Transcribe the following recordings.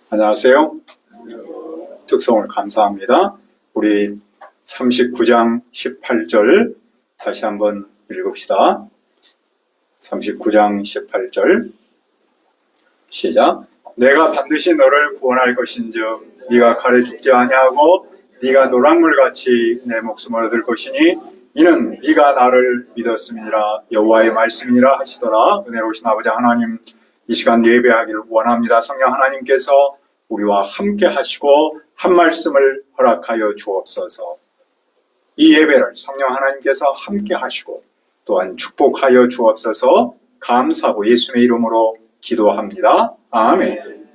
안녕하세요. 특성을 감사합니다. 우리 39장 18절 다시 한번 읽읍시다. 39장 18절 시작. 내가 반드시 너를 구원할 것인즉 네가 칼에 죽지 아니하고 네가 노랑물같이 내 목숨을 얻을 것이니 이는 네가 나를 믿었음이니라. 여호와의 말씀이니라 하시더라. 은혜로우신 아버지 하나님, 이 시간 예배하기를 원합니다. 성령 하나님께서 우리와 함께 하시고 한 말씀을 허락하여 주옵소서. 이 예배를 성령 하나님께서 함께 하시고 또한 축복하여 주옵소서. 감사하고 예수님의 이름으로 기도합니다. 아멘.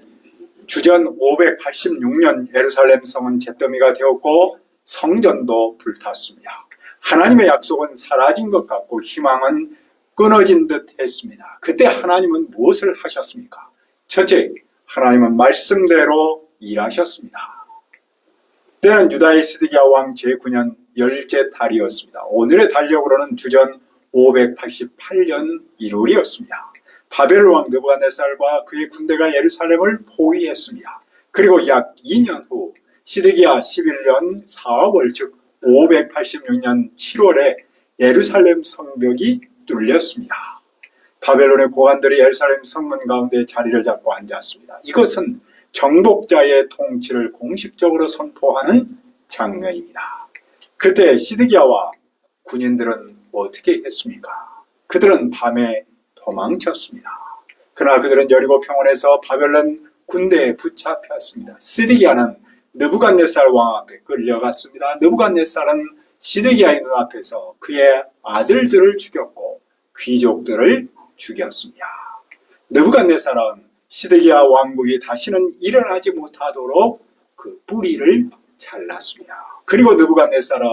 주전 586년 예루살렘 성은 잿더미가 되었고 성전도 불탔습니다. 하나님의 약속은 사라진 것 같고 희망은 끊어진 듯 했습니다. 그때 하나님은 무엇을 하셨습니까? 첫째, 하나님은 말씀대로 일하셨습니다. 때는 유다의 시드기야 왕 제9년 열째 달이었습니다. 오늘의 달력으로는 주전 588년 1월이었습니다. 바벨론 왕 느부갓네살과 그의 군대가 예루살렘을 포위했습니다. 그리고 약 2년 후 시드기야 11년 4월 즉 586년 7월에 예루살렘 성벽이 뚫렸습니다. 바벨론의 고관들이 예루살렘 성문 가운데 자리를 잡고 앉았습니다. 이것은 정복자의 통치를 공식적으로 선포하는 장면입니다. 그때 시드기야와 군인들은 어떻게 했습니까? 그들은 밤에 도망쳤습니다. 그러나 그들은 여리고 평원에서 바벨론 군대에 붙잡혔습니다. 시드기야는 느부갓네살 왕 앞에 끌려갔습니다. 느부갓네살은 시드기야의 눈앞에서 그의 아들들을 죽였고 귀족들을 죽였습니다. 느부갓네살은 시드기야 왕국이 다시는 일어나지 못하도록 그 뿌리를 잘랐습니다. 그리고 느부갓네살은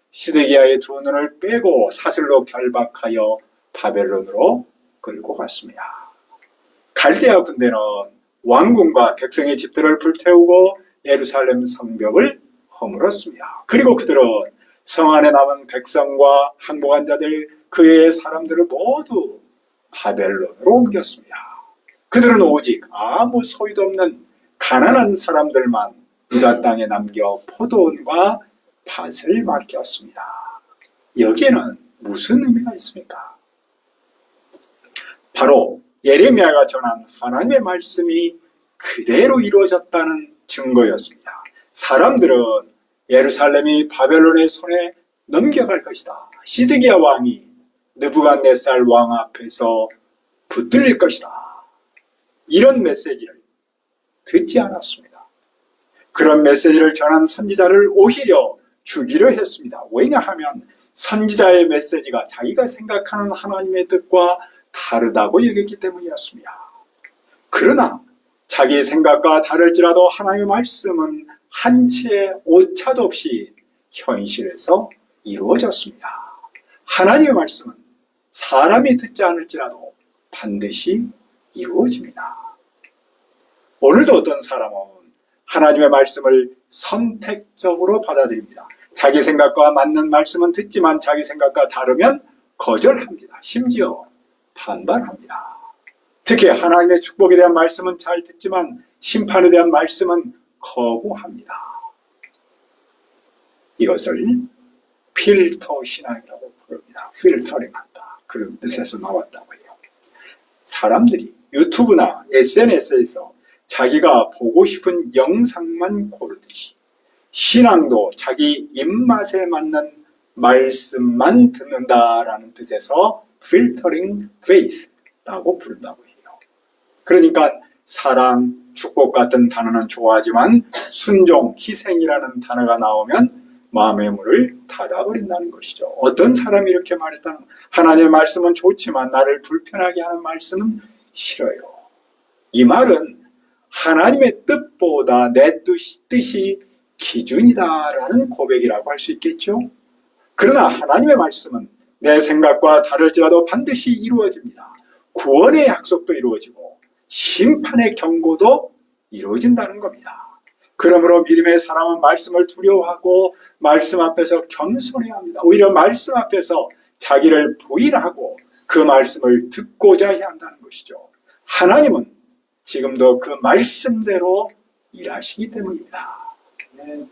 시드기야의 두 눈을 빼고 사슬로 결박하여 바벨론으로 끌고 갔습니다. 갈대아 군대는 왕궁과 백성의 집들을 불태우고 예루살렘 성벽을 허물었습니다. 그리고 그들은 성 안에 남은 백성과 항복한 자들 그의 사람들을 모두 바벨론으로 옮겼습니다. 그들은 오직 아무 소유도 없는 가난한 사람들만 유다 땅에 남겨 포도원과 밭을 맡겼습니다. 여기에는 무슨 의미가 있습니까? 바로 예레미야가 전한 하나님의 말씀이 그대로 이루어졌다는 증거였습니다. 사람들은 예루살렘이 바벨론의 손에 넘겨갈 것이다. 시드기야 왕이 느부갓네살 왕 앞에서 붙들릴 것이다. 이런 메시지를 듣지 않았습니다. 그런 메시지를 전한 선지자를 오히려 죽이려 했습니다. 왜냐하면 선지자의 메시지가 자기가 생각하는 하나님의 뜻과 다르다고 여겼기 때문이었습니다. 그러나 자기 생각과 다를지라도 하나님의 말씀은 한 치의 오차도 없이 현실에서 이루어졌습니다. 하나님의 말씀은 사람이 듣지 않을지라도 반드시 이루어집니다. 오늘도 어떤 사람은 하나님의 말씀을 선택적으로 받아들입니다. 자기 생각과 맞는 말씀은 듣지만 자기 생각과 다르면 거절합니다. 심지어 반발합니다. 특히 하나님의 축복에 대한 말씀은 잘 듣지만 심판에 대한 말씀은 거부합니다. 이것을 필터 신앙이라고 부릅니다. 필터링한다. 그런 뜻에서 나왔다고 해요. 사람들이 유튜브나 SNS에서 자기가 보고 싶은 영상만 고르듯이 신앙도 자기 입맛에 맞는 말씀만 듣는다라는 뜻에서 필터링 페이스라고 부른다고 해요. 그러니까 사랑, 축복 같은 단어는 좋아하지만 순종, 희생이라는 단어가 나오면 마음의 문을 닫아버린다는 것이죠. 어떤 사람이 이렇게 말했다는 하나님의 말씀은 좋지만 나를 불편하게 하는 말씀은 싫어요. 이 말은 하나님의 뜻보다 내 뜻이 기준이다라는 고백이라고 할 수 있겠죠. 그러나 하나님의 말씀은 내 생각과 다를지라도 반드시 이루어집니다. 구원의 약속도 이루어지고 심판의 경고도 이루어진다는 겁니다. 그러므로 믿음의 사람은 말씀을 두려워하고 말씀 앞에서 겸손해야 합니다. 오히려 말씀 앞에서 자기를 부인하고 그 말씀을 듣고자 해야 한다는 것이죠. 하나님은 지금도 그 말씀대로 일하시기 때문입니다.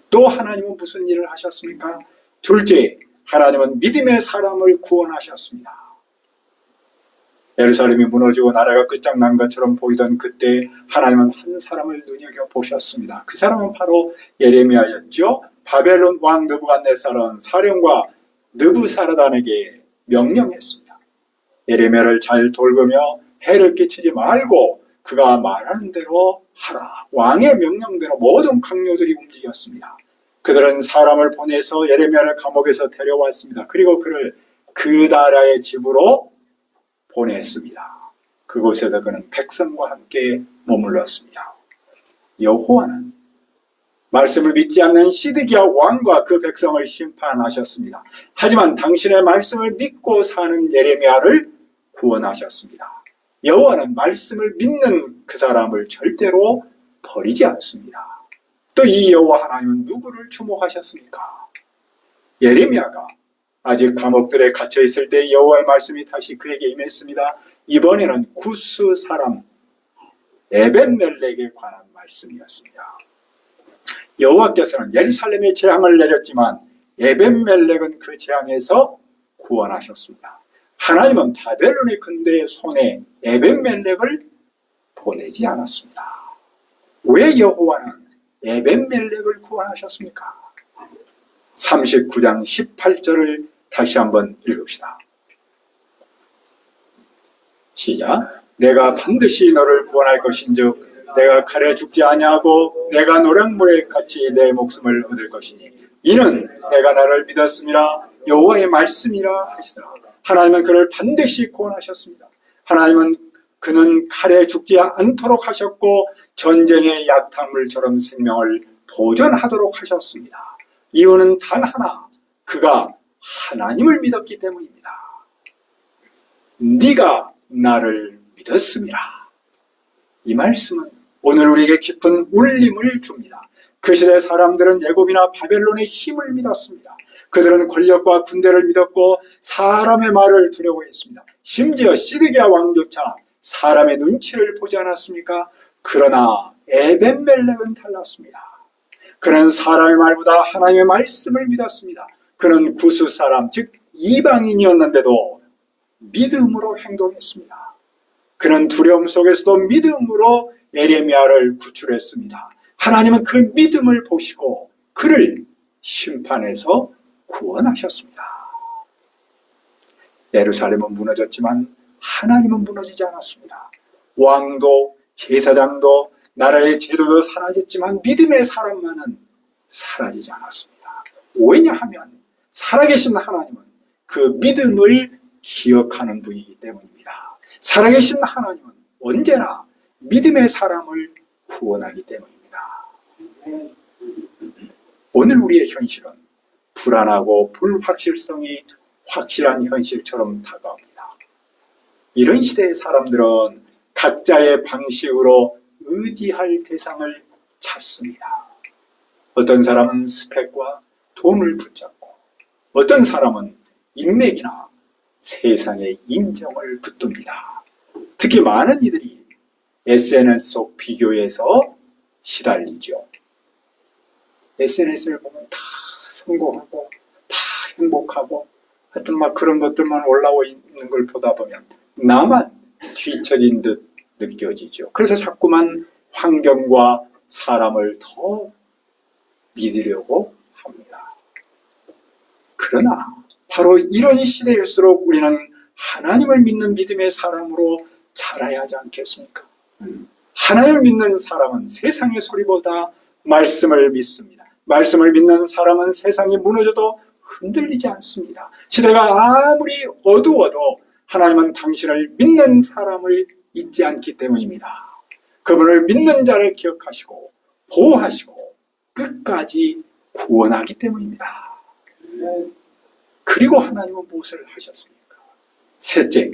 또 하나님은 무슨 일을 하셨습니까? 둘째, 하나님은 믿음의 사람을 구원하셨습니다. 예루살렘이 무너지고 나라가 끝장난 것처럼 보이던 그때 하나님은 한 사람을 눈여겨보셨습니다. 그 사람은 바로 예레미야였죠. 바벨론 왕 느부갓네살은 사령과 느부사르단에게 명령했습니다. 예레미야를 잘 돌보며 해를 끼치지 말고 그가 말하는 대로 하라. 왕의 명령대로 모든 강요들이 움직였습니다. 그들은 사람을 보내서 예레미야를 감옥에서 데려왔습니다. 그리고 그를 그 나라의 집으로 보냈습니다. 그곳에서 그는 백성과 함께 머물렀습니다. 여호와는 말씀을 믿지 않는 시드기야 왕과 그 백성을 심판하셨습니다. 하지만 당신의 말씀을 믿고 사는 예레미야를 구원하셨습니다. 여호와는 말씀을 믿는 그 사람을 절대로 버리지 않습니다. 또 이 여호와 하나님은 누구를 주목하셨습니까? 예레미야가 아직 감옥들에 갇혀 있을 때 여호와의 말씀이 다시 그에게 임했습니다. 이번에는 구스 사람 에벤멜렉에 관한 말씀이었습니다. 여호와께서는 예루살렘에 재앙을 내렸지만 에벤멜렉은 그 재앙에서 구원하셨습니다. 하나님은 바벨론의 근대의 손에 에벤멜렉을 보내지 않았습니다. 왜 여호와는 에벤멜렉을 구원하셨습니까? 39장 18절을 다시 한번 읽읍시다. 시작. 내가 반드시 너를 구원할 것인즉 내가 칼에 죽지 아니하고 내가 노량물에 같이 내 목숨을 얻을 것이니 이는 내가 나를 믿었음이라 여호와의 말씀이라 하시더라. 하나님은 그를 반드시 구원하셨습니다. 하나님은 그는 칼에 죽지 않도록 하셨고 전쟁의 약탈물처럼 생명을 보존하도록 하셨습니다. 이유는 단 하나, 그가 하나님을 믿었기 때문입니다. 네가 나를 믿었음이라. 이 말씀은 오늘 우리에게 깊은 울림을 줍니다. 그 시대 사람들은 애굽이나 바벨론의 힘을 믿었습니다. 그들은 권력과 군대를 믿었고 사람의 말을 두려워했습니다. 심지어 시드기야 왕조차 사람의 눈치를 보지 않았습니까? 그러나 에벤멜렉은 달랐습니다. 그는 사람의 말보다 하나님의 말씀을 믿었습니다. 그는 구스 사람, 즉 이방인이었는데도 믿음으로 행동했습니다. 그는 두려움 속에서도 믿음으로 예레미야를 구출했습니다. 하나님은 그 믿음을 보시고 그를 심판해서 구원하셨습니다. 예루살렘은 무너졌지만 하나님은 무너지지 않았습니다. 왕도 제사장도 나라의 제도도 사라졌지만 믿음의 사람만은 사라지지 않았습니다. 왜냐하면 살아계신 하나님은 그 믿음을 기억하는 분이기 때문입니다. 살아계신 하나님은 언제나 믿음의 사람을 구원하기 때문입니다. 오늘 우리의 현실은 불안하고 불확실성이 확실한 현실처럼 다가옵니다. 이런 시대의 사람들은 각자의 방식으로 의지할 대상을 찾습니다. 어떤 사람은 스펙과 돈을 붙잡고 어떤 사람은 인맥이나 세상의 인정을 붙듭니다. 특히 많은 이들이 SNS 속 비교에서 시달리죠. SNS를 보면 다 성공하고 다 행복하고 하여튼 막 그런 것들만 올라와 있는 걸 보다 보면 나만 뒤처진 듯 느껴지죠. 그래서 자꾸만 환경과 사람을 더 믿으려고 합니다. 그러나 바로 이런 시대일수록 우리는 하나님을 믿는 믿음의 사람으로 자라야 하지 않겠습니까? 하나님을 믿는 사람은 세상의 소리보다 말씀을 믿습니다. 말씀을 믿는 사람은 세상이 무너져도 흔들리지 않습니다. 시대가 아무리 어두워도 하나님은 당신을 믿는 사람을 잊지 않기 때문입니다. 그분을 믿는 자를 기억하시고 보호하시고 끝까지 구원하기 때문입니다. 그리고 하나님은 무엇을 하셨습니까? 셋째,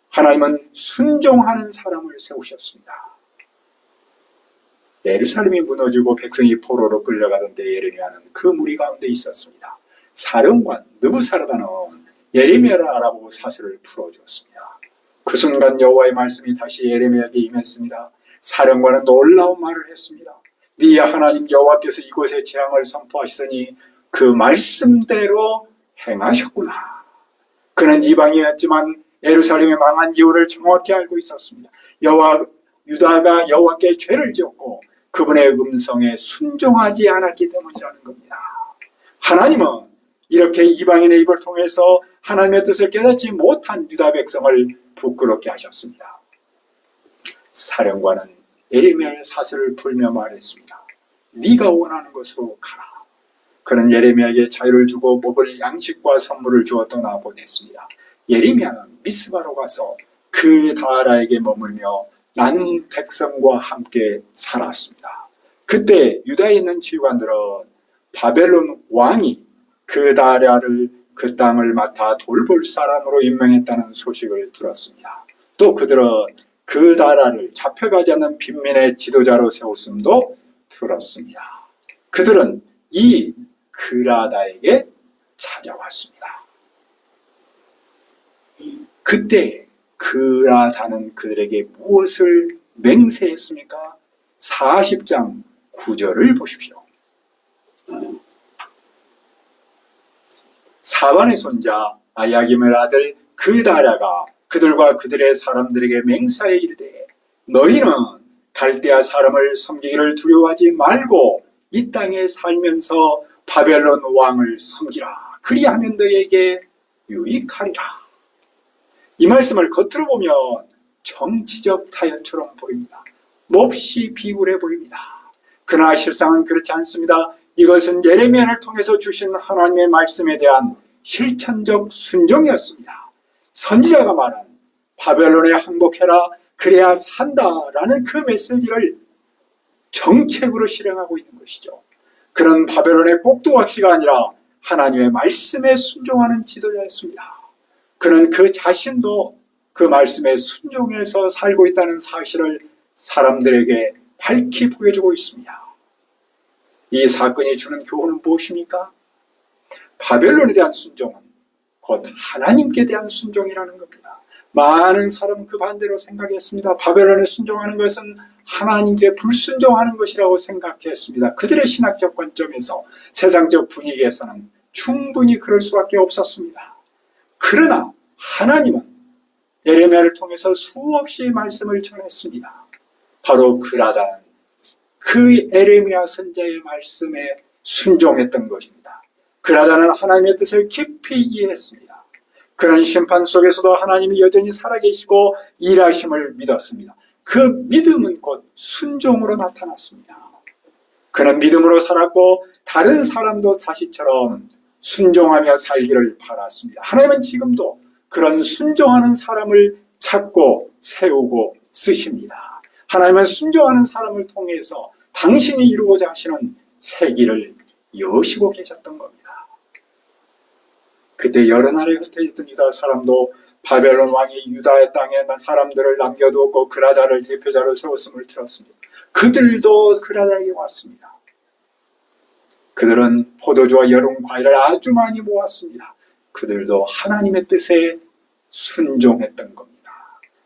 하나님은 순종하는 사람을 세우셨습니다. 예루살렘이 무너지고 백성이 포로로 끌려가던 때 예레미야는 그 무리 가운데 있었습니다. 사령관 느부사르단은 예레미야를 알아보고 사슬을 풀어주었습니다. 그 순간 여호와의 말씀이 다시 예레미야에게 임했습니다. 사령관은 놀라운 말을 했습니다. 네 하나님 여호와께서 이곳에 재앙을 선포하시더니 그 말씀대로 행하셨구나. 그는 이방이었지만 예루살렘이 망한 이유를 정확히 알고 있었습니다. 유다가 여호와께 죄를 지었고 그분의 음성에 순종하지 않았기 때문이라는 겁니다. 하나님은 이렇게 이방인의 입을 통해서 하나님의 뜻을 깨닫지 못한 유다 백성을 부끄럽게 하셨습니다. 사령관은 예레미야의 사슬을 풀며 말했습니다. 네가 원하는 곳으로 가라. 그는 예레미야에게 자유를 주고 먹을 양식과 선물을 주어 떠나보냈습니다. 예레미야는 미스바로 가서 그 다라에게 머물며 나는 백성과 함께 살았습니다. 그때 유다에 있는 지휘관들은 바벨론 왕이 그 다라를 그 땅을 맡아 돌볼 사람으로 임명했다는 소식을 들었습니다. 또 그들은 그 다라를 잡혀가지 않는 빈민의 지도자로 세웠음도 들었습니다. 그들은 이 그라다에게 찾아왔습니다. 그때 그라다는 그들에게 무엇을 맹세했습니까? 40장 9절을 보십시오. 사반의 손자 아야김의 아들 그다랴가 그들과 그들의 사람들에게 맹세하여 이르되 너희는 갈대아 사람을 섬기기를 두려워하지 말고 이 땅에 살면서 바벨론 왕을 섬기라. 그리하면 너희에게 유익하리라. 이 말씀을 겉으로 보면 정치적 타협처럼 보입니다. 몹시 비굴해 보입니다. 그러나 실상은 그렇지 않습니다. 이것은 예레미야를 통해서 주신 하나님의 말씀에 대한 실천적 순종이었습니다. 선지자가 말한 바벨론에 항복해라 그래야 산다라는 그 메시지를 정책으로 실행하고 있는 것이죠. 그런 바벨론의 꼭두각시가 아니라 하나님의 말씀에 순종하는 지도자였습니다. 그는 그 자신도 그 말씀에 순종해서 살고 있다는 사실을 사람들에게 밝히 보여주고 있습니다. 이 사건이 주는 교훈은 무엇입니까? 바벨론에 대한 순종은 곧 하나님께 대한 순종이라는 겁니다. 많은 사람은 그 반대로 생각했습니다. 바벨론에 순종하는 것은 하나님께 불순종하는 것이라고 생각했습니다. 그들의 신학적 관점에서 세상적 분위기에서는 충분히 그럴 수밖에 없었습니다. 그러나 하나님은 예레미야를 통해서 수없이 말씀을 전했습니다. 바로 그라다는 그 예레미야 선지자의 말씀에 순종했던 것입니다. 그라다는 하나님의 뜻을 깊이 이해했습니다. 그런 심판 속에서도 하나님이 여전히 살아계시고 일하심을 믿었습니다. 그 믿음은 곧 순종으로 나타났습니다. 그는 믿음으로 살았고 다른 사람도 자신처럼 순종하며 살기를 바랐습니다. 하나님은 지금도 그런 순종하는 사람을 찾고 세우고 쓰십니다. 하나님은 순종하는 사람을 통해서 당신이 이루고자 하시는 새 길을 여시고 계셨던 겁니다. 그때 여러 나라에 흩어졌던 유다 사람도 바벨론 왕이 유다의 땅에 사람들을 남겨두었고 그라다를 대표자로 세웠음을 들었습니다. 그들도 그라다에게 왔습니다. 그들은 포도주와 여름 과일을 아주 많이 모았습니다. 그들도 하나님의 뜻에 순종했던 겁니다.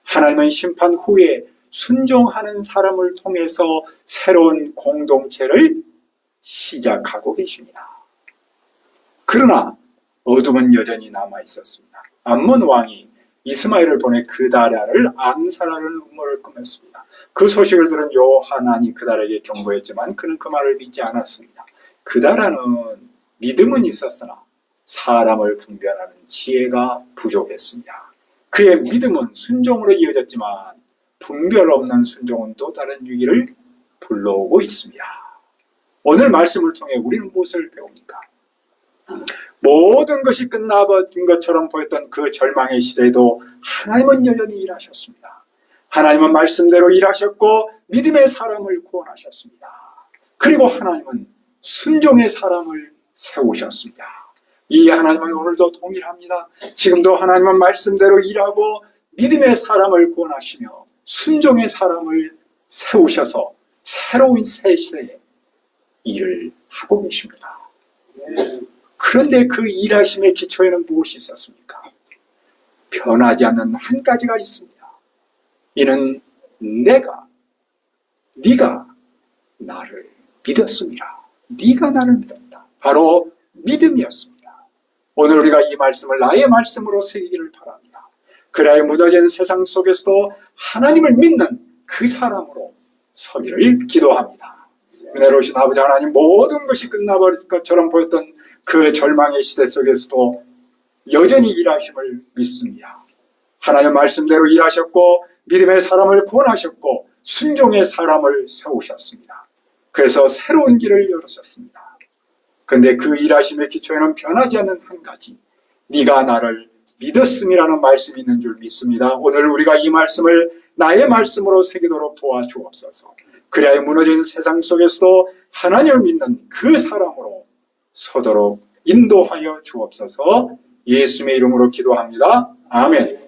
하나님은 심판 후에 순종하는 사람을 통해서 새로운 공동체를 시작하고 계십니다. 그러나 어둠은 여전히 남아 있었습니다. 암몬 왕이 이스마엘을 보내 그다랴를 암살하려는 음모를 꾸몄습니다. 그 소식을 들은 요하난이 그다랴에게 경고했지만 그는 그 말을 믿지 않았습니다. 그다랴는 믿음은 있었으나 사람을 분별하는 지혜가 부족했습니다. 그의 믿음은 순종으로 이어졌지만 분별 없는 순종은 또 다른 위기를 불러오고 있습니다. 오늘 말씀을 통해 우리는 무엇을 배웁니까? 모든 것이 끝나버린 것처럼 보였던 그 절망의 시대에도 하나님은 여전히 일하셨습니다. 하나님은 말씀대로 일하셨고 믿음의 사람을 구원하셨습니다. 그리고 하나님은 순종의 사람을 세우셨습니다. 이 하나님은 오늘도 동일합니다. 지금도 하나님은 말씀대로 일하고 믿음의 사람을 구원하시며 순종의 사람을 세우셔서 새로운 새 시대에 일을 하고 계십니다. 그런데 그 일하심의 기초에는 무엇이 있었습니까? 변하지 않는 한 가지가 있습니다. 이는 내가 네가 나를 믿었습니다. 네가 나를 믿었다. 바로 믿음이었습니다. 오늘 우리가 이 말씀을 나의 말씀으로 새기기를 바랍니다. 그래야 무너진 세상 속에서도 하나님을 믿는 그 사람으로 서기를 기도합니다. 은혜로우신 아버지 하나님, 모든 것이 끝나버릴 것처럼 보였던 그 절망의 시대 속에서도 여전히 일하심을 믿습니다. 하나님 말씀대로 일하셨고 믿음의 사람을 구원하셨고 순종의 사람을 세우셨습니다. 그래서 새로운 길을 열으셨습니다. 그런데 그 일하심의 기초에는 변하지 않는 한 가지, 네가 나를 믿었음이라는 말씀이 있는 줄 믿습니다. 오늘 우리가 이 말씀을 나의 말씀으로 새기도록 도와주옵소서. 그래야 무너진 세상 속에서도 하나님을 믿는 그 사람으로 서도록 인도하여 주옵소서. 예수님의 이름으로 기도합니다. 아멘.